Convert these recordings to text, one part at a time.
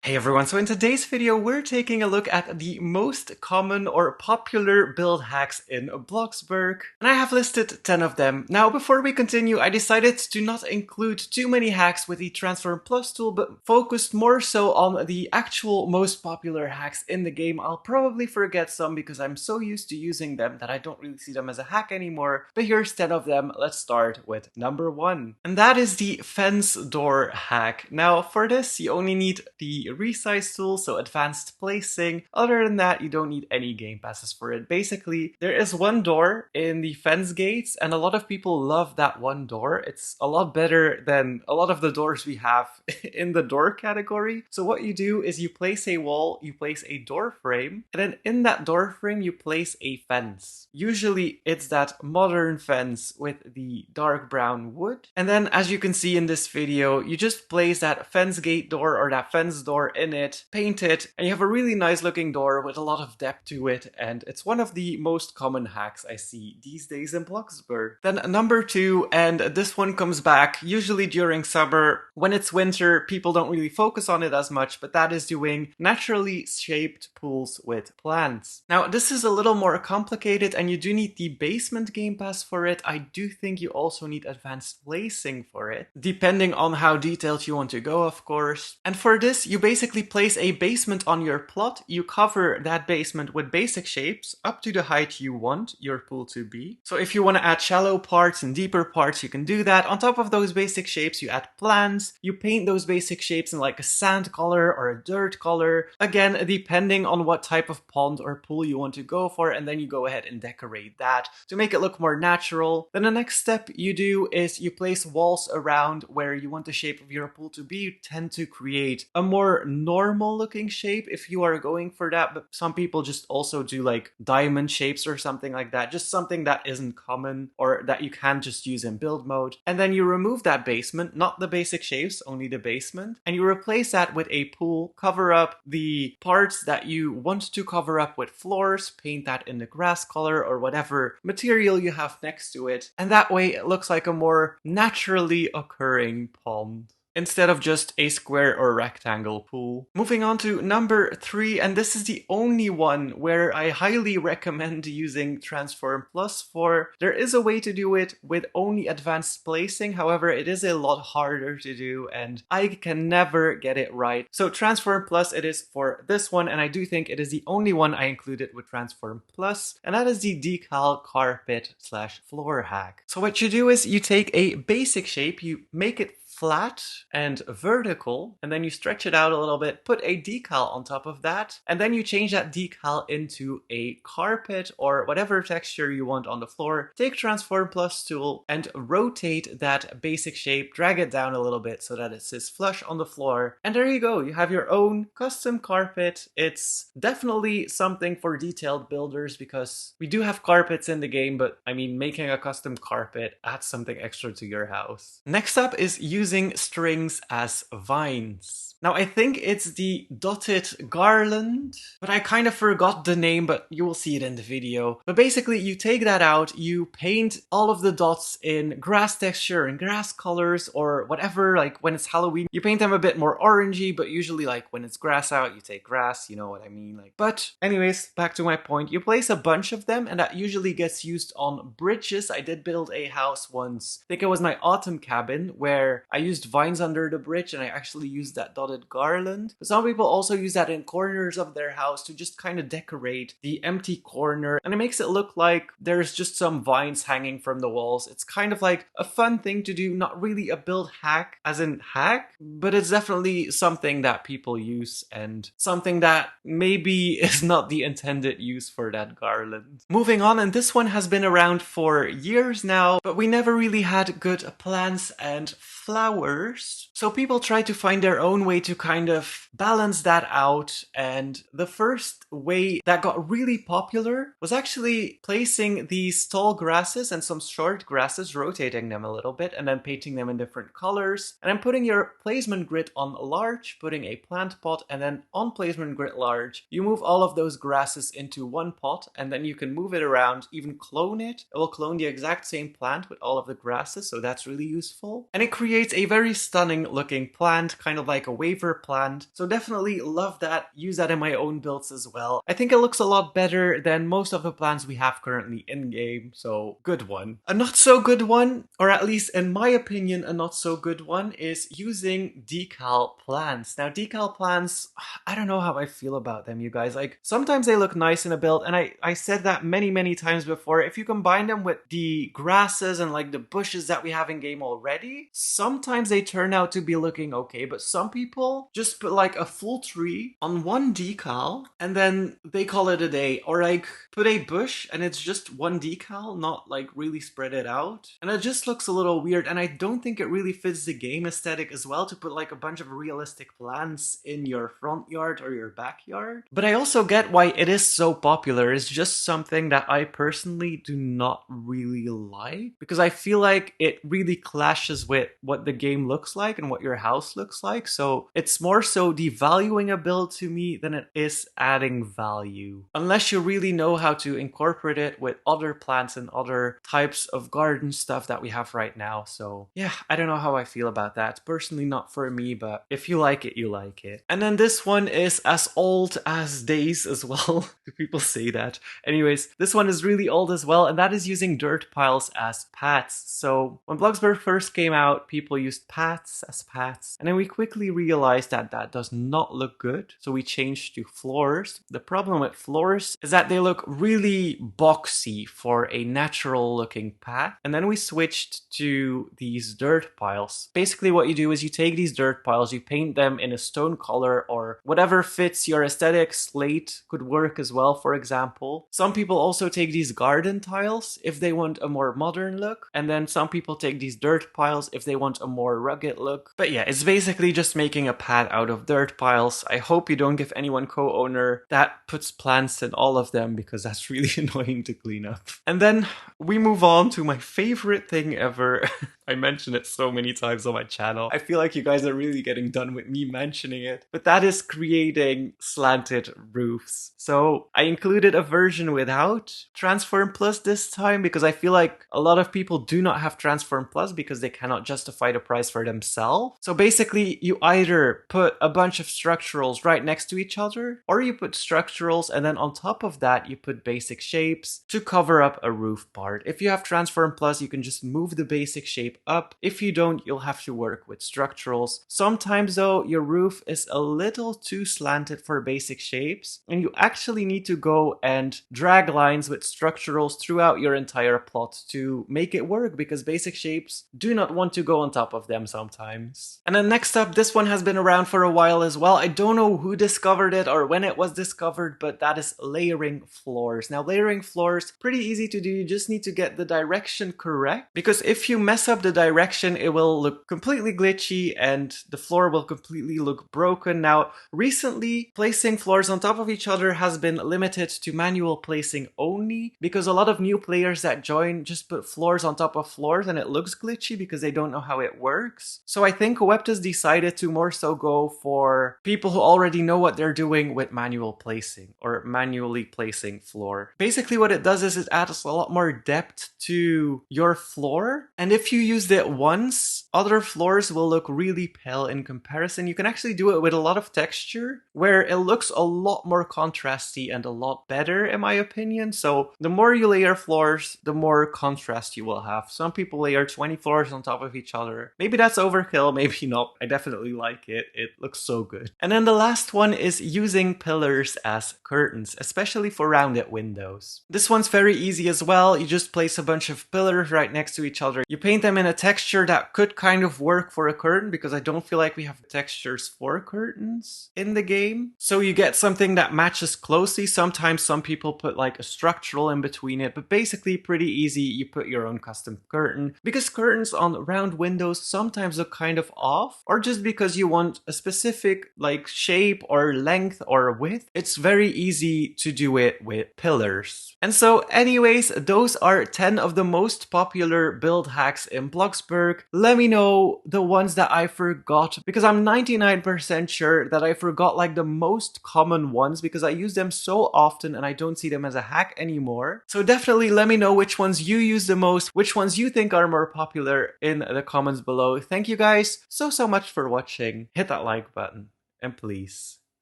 Hey everyone, so in today's video we're taking a look at the most common or popular build hacks in Bloxburg, and I have listed 10 of them. Now before we continue, I decided to not include too many hacks with the Transform Plus tool, but focused more so on the actual most popular hacks in the game. I'll probably forget some because I'm so used to using them that I don't really see them as a hack anymore, but here's 10 of them. Let's start with number 1. And that is the fence door hack. Now for this you only need the resize tool, so advanced placing. Other than that, you don't need any game passes for it. Basically, there is one door in the fence gates, and a lot of people love that one door. It's a lot better than a lot of the doors we have in the door category. So what you do is you place a wall, you place a door frame, and then in that door frame you place a fence. Usually it's that modern fence with the dark brown wood. And then as you can see in this video, you just place that fence gate door or that fence door in it, paint it, and you have a really nice looking door with a lot of depth to it, and it's one of the most common hacks I see these days in Bloxburg. Then number 2, and this one comes back usually during summer. When it's winter, people don't really focus on it as much, but that is doing naturally shaped pools with plants. Now this is a little more complicated and you do need the basement game pass for it. I do think you also need advanced placing for it, depending on how detailed you want to go, of course. And for this, you basically place a basement on your plot, you cover that basement with basic shapes up to the height you want your pool to be. So if you want to add shallow parts and deeper parts, you can do that. On top of those basic shapes, you add plants, you paint those basic shapes in like a sand color or a dirt color, again depending on what type of pond or pool you want to go for, and then you go ahead and decorate that to make it look more natural. Then the next step you do is you place walls around where you want the shape of your pool to be. You tend to create a more normal looking shape if you are going for that, but some people just also do like diamond shapes or something like that, just something that isn't common or that you can just use in build mode. And then you remove that basement, not the basic shapes, only the basement, and you replace that with a pool, cover up the parts that you want to cover up with floors, paint that in the grass color or whatever material you have next to it, and that way it looks like a more naturally occurring pond instead of just a square or rectangle pool. Moving on to number 3, and this is the only one where I highly recommend using Transform Plus for. There is a way to do it with only advanced placing, however it is a lot harder to do and I can never get it right. So Transform Plus it is for this one, and I do think it is the only one I included with Transform Plus, and that is the Decal Carpet / floor hack. So what you do is you take a basic shape, you make it flat and vertical, and then you stretch it out a little bit, put a decal on top of that, and then you change that decal into a carpet or whatever texture you want on the floor. Take Transform Plus tool and rotate that basic shape, drag it down a little bit so that it sits flush on the floor, and there you go, you have your own custom carpet. It's definitely something for detailed builders because we do have carpets in the game, but I mean making a custom carpet adds something extra to your house. Next up is using strings as vines. Now I think it's the dotted garland, but I kind of forgot the name, but you will see it in the video. But basically you take that out, you paint all of the dots in grass texture and grass colors or whatever. Like when it's Halloween, you paint them a bit more orangey, but usually like when it's grass out, you take grass, you know what I mean? But anyways, back to my point, you place a bunch of them and that usually gets used on bridges. I did build a house once, I think it was my autumn cabin, where I used vines under the bridge and I actually used that dotted garland. But some people also use that in corners of their house to just kind of decorate the empty corner, and it makes it look like there's just some vines hanging from the walls. It's kind of like a fun thing to do, not really a build hack as in hack, but it's definitely something that people use and something that maybe is not the intended use for that garland. Moving on, and this one has been around for years now, but we never really had good plants and flowers. So people try to find their own way to kind of balance that out, and the first way that got really popular was actually placing these tall grasses and some short grasses, rotating them a little bit and then painting them in different colors, and then putting your placement grid on large, putting a plant pot, and then on placement grid large you move all of those grasses into one pot, and then you can move it around, even clone it. It will clone the exact same plant with all of the grasses, so that's really useful, and it creates a very stunning looking plant, kind of like a waiver plant. So definitely love that, use that in my own builds as well. I think it looks a lot better than most of the plants we have currently in game, so good one. A not so good one, or at least in my opinion a not so good one, is using decal plants. Now decal plants, I don't know how I feel about them, you guys. Like sometimes they look nice in a build, and I said that many times before. If you combine them with the grasses and like the bushes that we have in game already, sometimes they turn out to be looking okay, but some people just put like a full tree on one decal and then they call it a day, or like put a bush and it's just one decal, not like really spread it out, and it just looks a little weird. And I don't think it really fits the game aesthetic as well to put like a bunch of realistic plants in your front yard or your backyard. But I also get why it is so popular. It's just something that I personally do not really like, because I feel like it really clashes with what the game looks like and what your house looks like. So it's more so devaluing a build to me than it is adding value, unless you really know how to incorporate it with other plants and other types of garden stuff that we have right now. So yeah, I don't know how I feel about that. Personally not for me, but if you like it, you like it. And then this one is as old as days as well. Do people say that? Anyways, this one is really old as well, and that is using dirt piles as paths. So when Bloxburg first came out, people used paths as paths, and then we quickly realized that that does not look good, so we changed to floors. The problem with floors is that they look really boxy for a natural looking path, and then we switched to these dirt piles. Basically what you do is you take these dirt piles, you paint them in a stone color or whatever fits your aesthetic. Slate could work as well, for example. Some people also take these garden tiles if they want a more modern look, and then some people take these dirt piles if they want a more rugged look. But yeah, it's basically just making a path out of dirt piles. I hope you don't give anyone co-owner that puts plants in all of them, because that's really annoying to clean up. And then we move on to my favorite thing ever. I mention it so many times on my channel. I feel like you guys are really getting done with me mentioning it, but that is creating slanted roofs. So I included a version without Transform Plus this time, because I feel like a lot of people do not have Transform Plus because they cannot justify the price for themselves. So basically you either put a bunch of structurals right next to each other, or you put structurals and then on top of that you put basic shapes to cover up a roof part. If you have Transform Plus, you can just move the basic shape up. If you don't, you'll have to work with structurals. Sometimes though, your roof is a little too slanted for basic shapes, and you actually need to go and drag lines with structurals throughout your entire plot to make it work, because basic shapes do not want to go on top of them sometimes. And then next up, this one has been around for a while as well. I don't know who discovered it or when it was discovered, but that is layering floors. Now layering floors, pretty easy to do. You just need to get the direction correct, because if you mess up the direction, it will look completely glitchy and the floor will completely look broken. Now recently, placing floors on top of each other has been limited to manual placing only, because a lot of new players that join just put floors on top of floors and it looks glitchy because they don't know how it works. So I think Webtas decided to more so go for people who already know what they're doing with manual placing or manually placing floor. Basically what it does is it adds a lot more depth to your floor, and if you used it once, other floors will look really pale in comparison. You can actually do it with a lot of texture where it looks a lot more contrasty and a lot better, in my opinion. So the more you layer floors, the more contrast you will have. Some people layer 20 floors on top of each other. Maybe that's overkill, maybe not. I definitely like it. It looks so good. And then the last one is using pillars as curtains, especially for rounded windows. This one's very easy as well. You just place a bunch of pillars right next to each other. You paint them in a texture that could kind of work for a curtain, because I don't feel like we have textures for curtains in the game. So you get something that matches closely. Sometimes some people put like a structural in between it, but basically pretty easy. You put your own custom curtain, because curtains on round windows sometimes look kind of off, or just because you want a specific like shape or length or width. It's very easy to do it with pillars. And so anyways, those are 10 of the most popular build hacks in Bloxburg. Let me know the ones that I forgot, because I'm 99% sure that I forgot like the most common ones, because I use them so often and I don't see them as a hack anymore. So definitely let me know which ones you use the most, which ones you think are more popular in the comments below. Thank you guys so much for watching. Hit that like button and please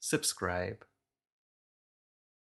subscribe.